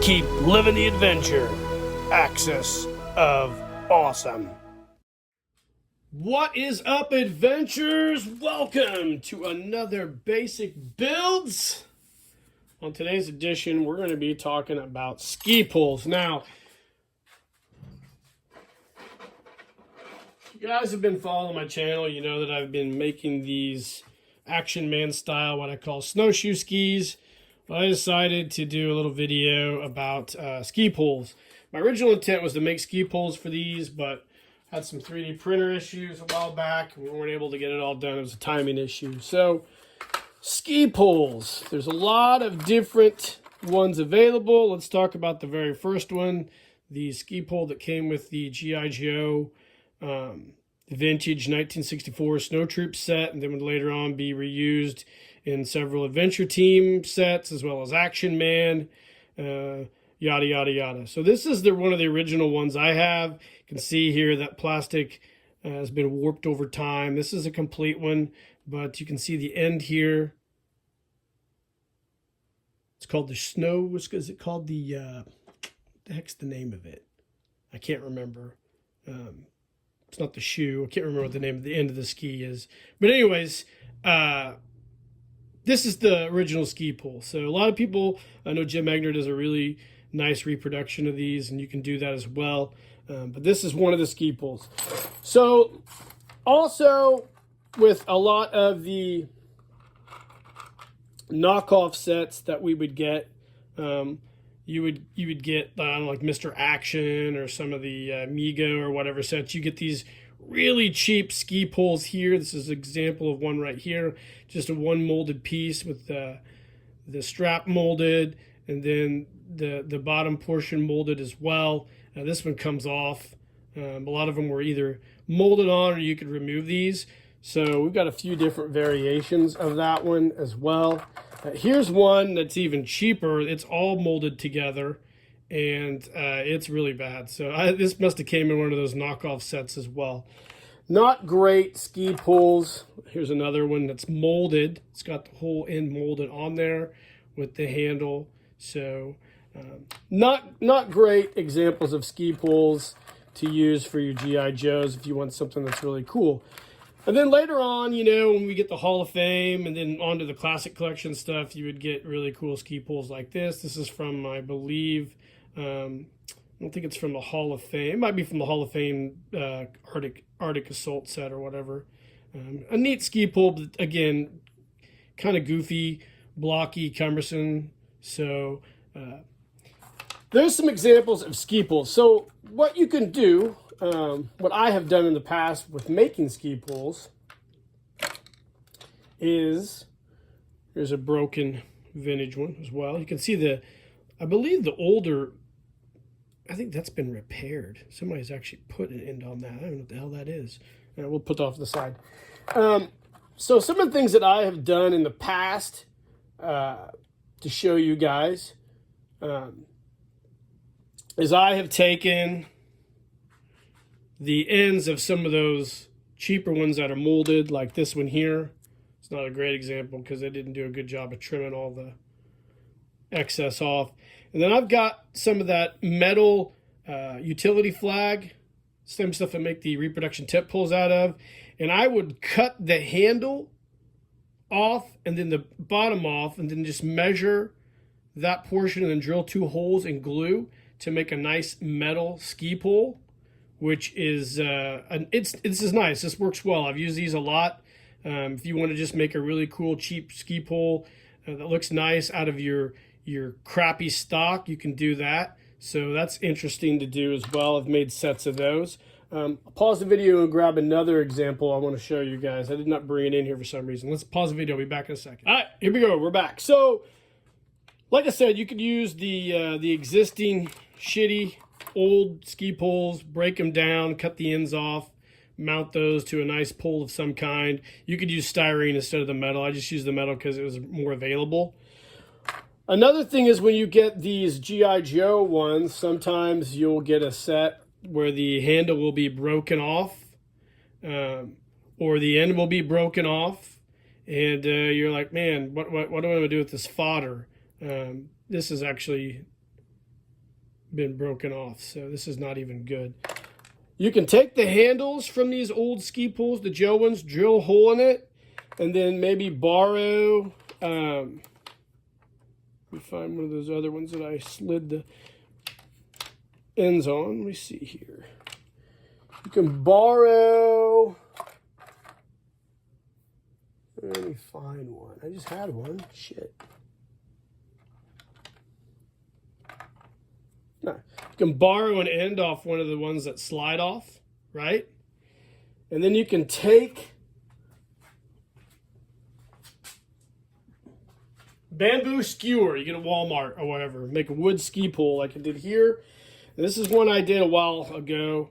Keep living the adventure. Axis of Awesome. What is up, adventurers? Welcome to another Basic Builds. On today's edition, we're going to be talking about ski poles. Now, if you guys have been following my channel, you know that I've been making these Action Man style, what I call snowshoe skis. Well, I decided to do a little video about ski poles. My original intent was to make ski poles for these, but had some 3D printer issues a while back, and we weren't able to get it all done. It was a timing issue. So, ski poles. There's a lot of different ones available. Let's talk about the very first one, the ski pole that came with the G.I. Joe vintage 1964 Snow Troop set, and then would later on be reused in several Adventure Team sets, as well as Action Man, yada, yada, yada. So this is one of the original ones I have. You can see here that plastic has been warped over time. This is a complete one, but you can see the end here. It's called the Snow, is it called the, what the heck's the name of it? I can't remember. It's not the shoe. I can't remember what the name of the end of the ski is. But anyways, this is the original ski pole. So a lot of people, I know Jim Egner does a really nice reproduction of these, and you can do that as well. But this is one of the ski poles. So also with a lot of the knockoff sets that we would get, you would get, I don't know, like Mr. Action or some of the Mego or whatever sets. You get these really cheap ski poles here. This is an example of one right here. Just a one molded piece with the strap molded, and then the bottom portion molded as well. This one comes off. A lot of them were either molded on or you could remove these. So we've got a few different variations of that one as well. Here's one that's even cheaper. It's all molded together, and it's really bad. So this must have came in one of those knockoff sets as well. Not great ski poles. Here's another one that's molded. It's got the whole end molded on there with the handle. So not great examples of ski poles to use for your G.I. Joes if you want something that's really cool. And then later on, you know, when we get the Hall of Fame and then onto the classic collection stuff, you would get really cool ski poles like this. This is from, I believe, I don't think it's from the Hall of Fame. It might be from the Hall of Fame Arctic Assault set or whatever. A neat ski pole, but again, kind of goofy, blocky, cumbersome. So there's some examples of ski poles. So what you can do, what I have done in the past with making ski poles is, here's a broken vintage one as well. You can see I believe the older, I think that's been repaired. Somebody's actually put an end on that. I don't know what the hell that is. We'll put that off to the side. So some of the things that I have done in the past to show you guys is I have taken the ends of some of those cheaper ones that are molded, like this one here. It's not a great example because they didn't do a good job of trimming all the excess off. And then I've got some of that metal utility flag, same stuff I make the reproduction tip pulls out of. And I would cut the handle off and then the bottom off, and then just measure that portion and then drill 2 holes and glue to make a nice metal ski pole, which is this is nice. This works well. I've used these a lot. If you want to just make a really cool cheap ski pole that looks nice out of your crappy stock, you can do that. So that's interesting to do as well. I've made sets of those. I'll pause the video and grab another example I want to show you guys. I did not bring it in here for some reason. Let's pause the video. I'll be back in a second. All right, here we go. We're back. So, like I said, you could use the existing shitty old ski poles, break them down, cut the ends off, mount those to a nice pole of some kind. You could use styrene instead of the metal. I just used the metal because it was more available. Another thing is when you get these G.I. Joe ones, sometimes you'll get a set where the handle will be broken off, or the end will be broken off, and you're like, man, what do I do with this fodder? This is actually been broken off, so this is not even good. You can take the handles from these old ski poles, the gel ones, drill a hole in it, and then maybe borrow, let me find one of those other ones that I slid the ends on. Let me see here. You can borrow, let me find one. I just had one, shit. No. You can borrow an end off one of the ones that slide off, right? And then you can take bamboo skewer. You get a Walmart or whatever. Make a wood ski pole like I did here. And this is one I did a while ago.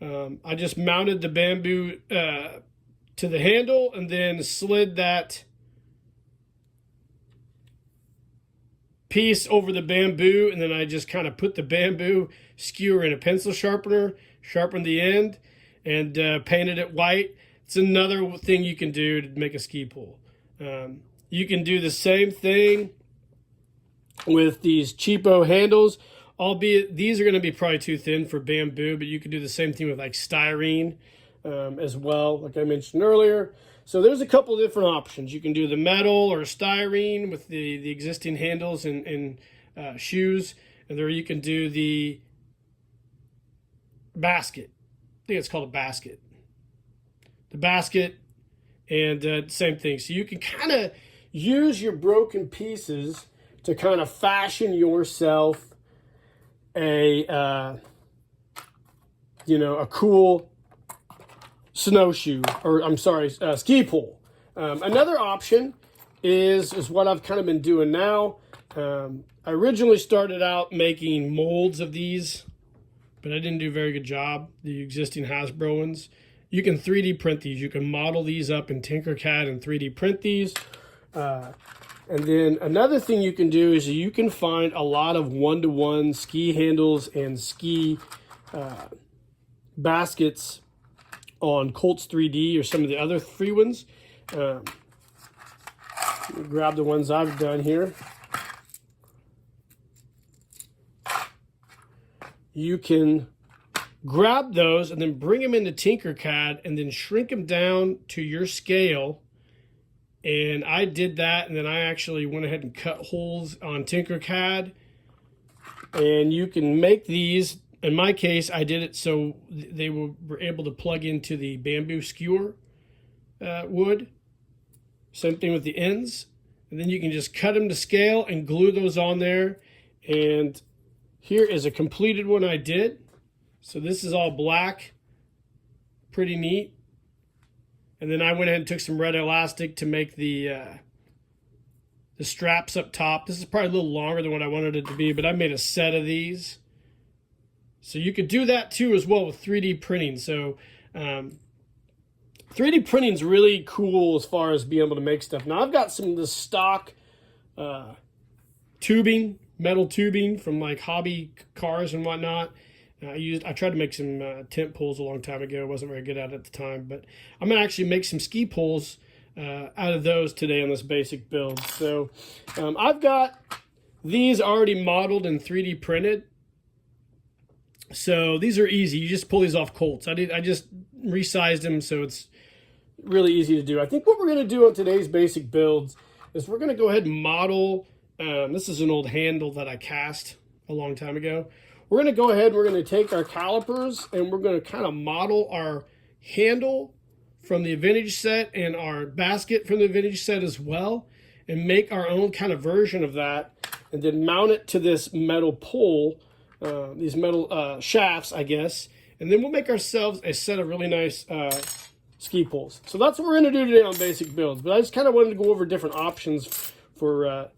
I just mounted the bamboo to the handle and then slid that piece over the bamboo, and then I just kind of put the bamboo skewer in a pencil sharpener, sharpened the end, and painted it white. It's another thing you can do to make a ski pole. You can do the same thing with these cheapo handles, albeit these are going to be probably too thin for bamboo, but you can do the same thing with like styrene as well, like I mentioned earlier. So there's a couple of different options. You can do the metal or styrene with the existing handles and shoes, and there you can do the basket. I think it's called a basket. The basket, and same thing. So you can kind of use your broken pieces to kind of fashion yourself a cool snowshoe, or I'm sorry, ski pole. Another option is what I've kind of been doing now. I originally started out making molds of these, but I didn't do a very good job. The existing Hasbro ones. You can 3D print these. You can model these up in Tinkercad and 3D print these. And then another thing you can do is you can find a lot of one-to-one ski handles and ski baskets on Colts 3D or some of the other free ones. Grab the ones I've done here. You can grab those and then bring them into Tinkercad and then shrink them down to your scale. And I did that, and then I actually went ahead and cut holes on Tinkercad. And you can make these. In my case, I did it so they were able to plug into the bamboo skewer wood. Same thing with the ends. And then you can just cut them to scale and glue those on there. And here is a completed one I did. So this is all black. Pretty neat. And then I went ahead and took some red elastic to make the straps up top. This is probably a little longer than what I wanted it to be, but I made a set of these. So you could do that too as well with 3D printing. So 3D printing is really cool as far as being able to make stuff. Now I've got some of the stock tubing, metal tubing from like hobby cars and whatnot. I tried to make some tent poles a long time ago. I wasn't very good at it at the time, but I'm gonna actually make some ski poles out of those today on this basic build. So I've got these already modeled and 3D printed. So these are easy. You just pull these off Colts. I just resized them, so it's really easy to do. I think what we're going to do on today's basic builds is we're going to go ahead and model. This is an old handle that I cast a long time ago. We're going to go ahead and we're going to take our calipers and we're going to kind of model our handle from the vintage set and our basket from the vintage set as well, and make our own kind of version of that, and then mount it to this metal pole. These metal shafts, I guess, and then we'll make ourselves a set of really nice ski poles. So that's what we're going to do today on basic builds. But I just kind of wanted to go over different options for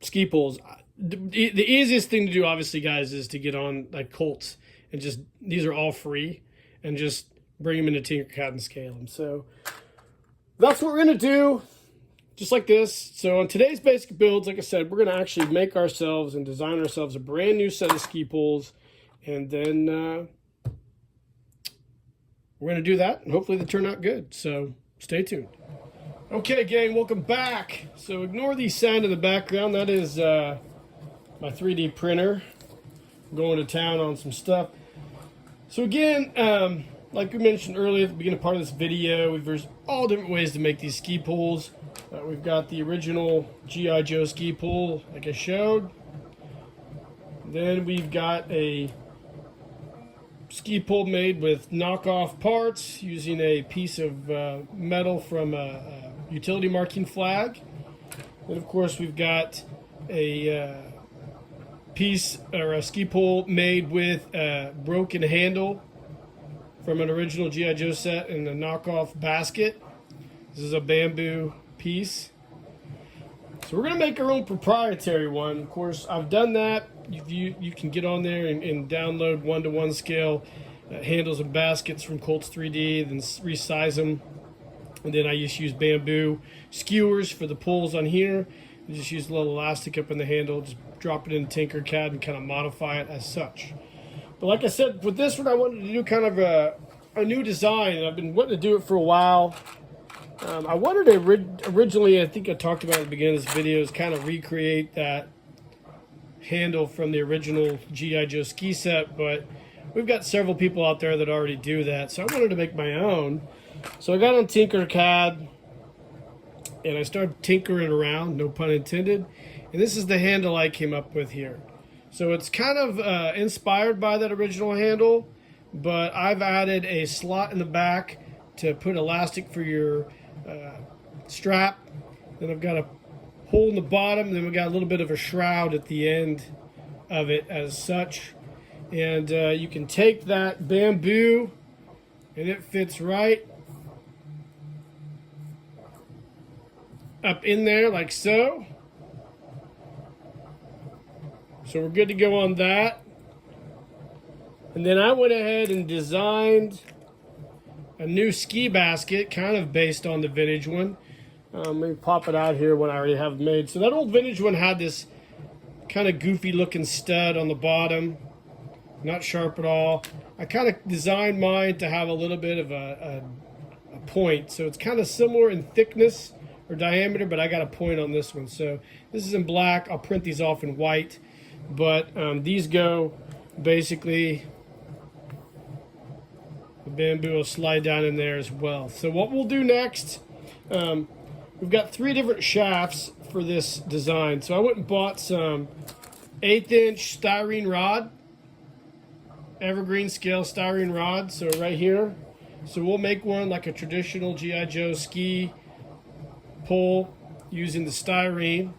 ski poles. The easiest thing to do, obviously, guys, is to get on like Colts and just, these are all free, and just bring them into Tinkercad and scale them. So that's what we're going to do. Just like this. So on today's basic builds, like I said, we're going to actually make ourselves and design ourselves a brand new set of ski poles. And then we're going to do that. And hopefully they turn out good. So stay tuned. Okay, gang, welcome back. So ignore the sound in the background. That is my 3D printer. I'm going to town on some stuff. So again, like we mentioned earlier at the beginning part of this video, there's all different ways to make these ski poles. We've got the original G.I. Joe ski pole, like I showed. Then we've got a ski pole made with knockoff parts using a piece of metal from a utility marking flag. And of course we've got a piece or a ski pole made with a broken handle from an original G.I. Joe set and a knockoff basket. This is a bamboo piece. So we're going to make our own proprietary one. Of course, I've done that. You can get on there and download 1-to-1 scale handles and baskets from Colts 3D, then resize them. And then I just use bamboo skewers for the poles on here. You just use a little elastic up in the handle, just drop it in Tinkercad and kind of modify it as such. But like I said, with this one, I wanted to do kind of a new design, and I've been wanting to do it for a while. I wanted to originally, I think I talked about at the beginning of this video, is kind of recreate that handle from the original G.I. Joe ski set, but we've got several people out there that already do that, so I wanted to make my own. So I got on Tinkercad, and I started tinkering around, no pun intended, and this is the handle I came up with here. So it's kind of inspired by that original handle, but I've added a slot in the back to put elastic for your strap. Then I've got a hole in the bottom, and then we've got a little bit of a shroud at the end of it as such. And you can take that bamboo, and it fits right up in there like so. So we're good to go on that. And then I went ahead and designed a new ski basket, kind of based on the vintage one. Let me pop it out here when I already have it made. So that old vintage one had this kind of goofy looking stud on the bottom, not sharp at all. I kind of designed mine to have a little bit of a point. So it's kind of similar in thickness or diameter, but I got a point on this one. So this is in black. I'll print these off in white. But these go basically, the bamboo will slide down in there as well. So what we'll do next, we've got 3 different shafts for this design. So I went and bought some 1/8" styrene rod, evergreen scale styrene rod, so right here. So we'll make one like a traditional G.I. Joe ski pole using the styrene.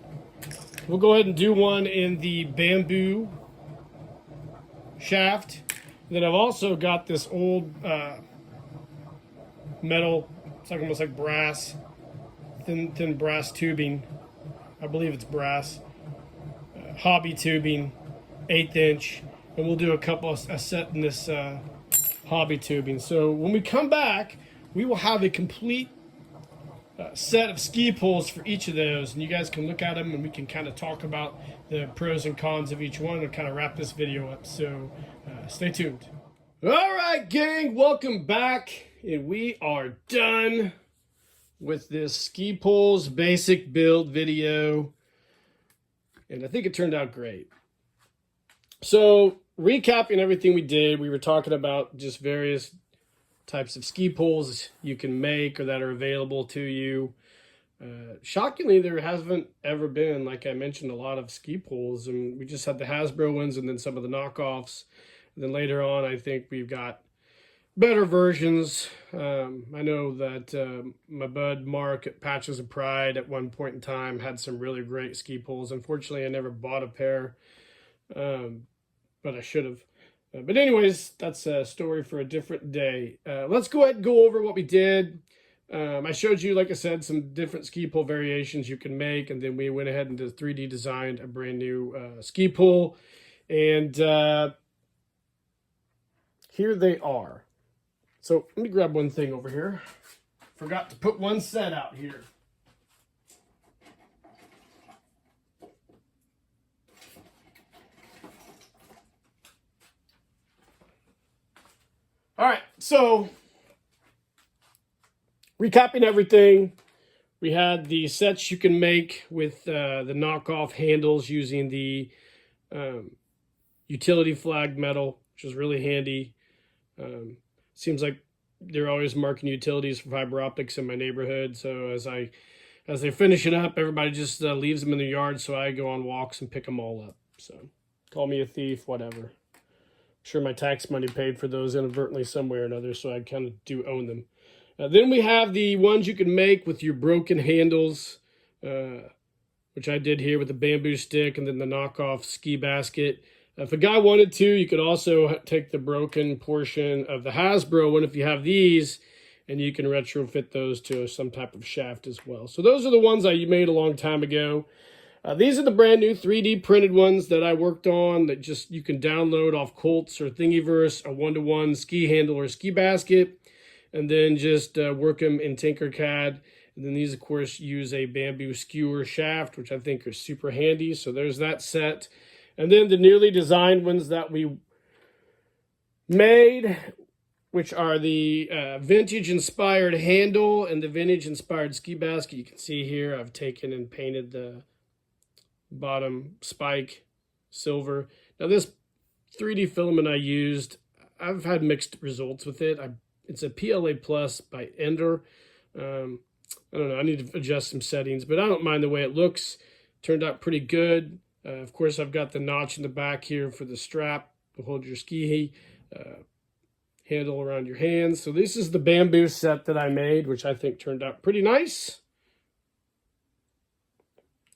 We'll go ahead and do one in the bamboo shaft. And then I've also got this old metal, it's like almost like brass, thin brass tubing. I believe it's brass. Hobby tubing, 1/8", and we'll do a set in this hobby tubing. So when we come back, we will have a complete set of ski poles for each of those, and you guys can look at them and we can kind of talk about the pros and cons of each one and kind of wrap this video up. So stay tuned. All right, gang, welcome back, and we are done with this ski poles basic build video, and I think it turned out great. So recapping everything we did, we were talking about just various types of ski poles you can make or that are available to you. Shockingly, there hasn't ever been, like I mentioned, a lot of ski poles, and we just had the Hasbro ones and then some of the knockoffs. And then later on, I think we've got better versions. I know that my bud Mark at Patches of Pride at one point in time had some really great ski poles. Unfortunately, I never bought a pair, but I should have. But anyways, that's a story for a different day. Let's go ahead and go over what we did. I showed you, like I said, some different ski pole variations you can make, and then we went ahead and 3D designed a brand new ski pole. And here they are. So let me grab one thing over here. Forgot to put one set out here. All right, so recapping everything, we had the sets you can make with the knockoff handles using the utility flag metal, which is really handy. Seems like they're always marking utilities for fiber optics in my neighborhood. So as they finish it up, everybody just leaves them in the yard. So I go on walks and pick them all up. So call me a thief, whatever. I'm sure my tax money paid for those inadvertently somewhere or another. So I kind of do own them. Then we have the ones you can make with your broken handles, which I did here with the bamboo stick and then the knockoff ski basket. If a guy wanted to, you could also take the broken portion of the Hasbro one if you have these, and you can retrofit those to some type of shaft as well. So those are the ones I made a long time ago. These are the brand new 3D printed ones that I worked on that just you can download off Colts or Thingiverse, a one-to-one ski handle or ski basket, and then just work them in Tinkercad. And then these, of course, use a bamboo skewer shaft, which I think are super handy. So there's that set. And then the newly designed ones that we made, which are the vintage-inspired handle and the vintage-inspired ski basket. You can see here I've taken and painted the bottom spike silver. Now this 3D filament I used, I've had mixed results with it. It's a PLA Plus by Ender. I don't know, I need to adjust some settings, but I don't mind the way it looks. Turned out pretty good. Of course, I've got the notch in the back here for the strap to hold your ski handle around your hands. So this is the bamboo set that I made, which I think turned out pretty nice.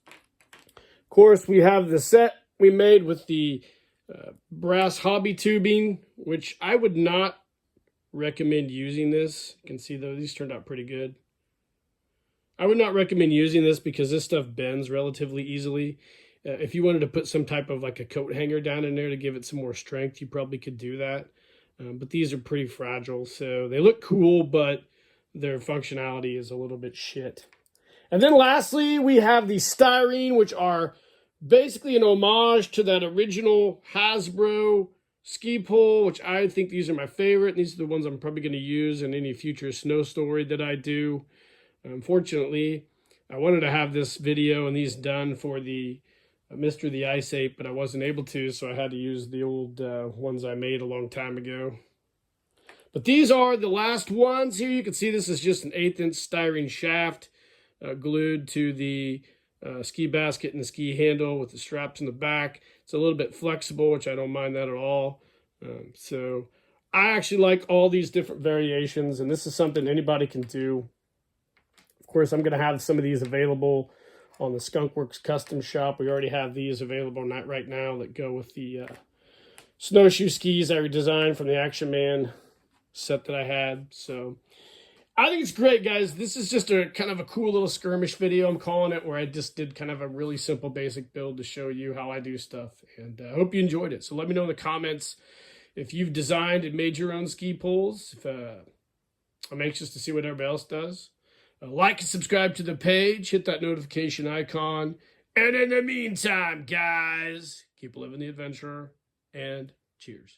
Of course, we have the set we made with the brass hobby tubing, which I would not recommend using this. You can see though, these turned out pretty good. I would not recommend using this because this stuff bends relatively easily. If you wanted to put some type of like a coat hanger down in there to give it some more strength, you probably could do that. But these are pretty fragile, so they look cool, but their functionality is a little bit shit. And then lastly, we have the styrene, which are basically an homage to that original Hasbro ski pole, which I think these are my favorite. These are the ones I'm probably going to use in any future snow story that I do. Unfortunately, I wanted to have this video and these done for the Mr. the Ice Ape, but I wasn't able to, so I had to use the old ones I made a long time ago. But these are the last ones here. You can see this is just an 1/8" styrene shaft glued to the ski basket and the ski handle with the straps in the back. It's a little bit flexible, which I don't mind that at all. So I actually like all these different variations, and this is something anybody can do. Of course, I'm going to have some of these available on the Skunkworks custom shop. We already have these available right now that go with the snowshoe skis I redesigned from the Action Man set that I had. So I think it's great, guys. This is just a kind of a cool little skirmish video, I'm calling it, where I just did kind of a really simple basic build to show you how I do stuff. And I hope you enjoyed it. So let me know in the comments if you've designed and made your own ski poles. I'm anxious to see what everybody else does. Like and subscribe to the page. Hit that notification icon. And in the meantime, guys, keep living the adventure. And cheers.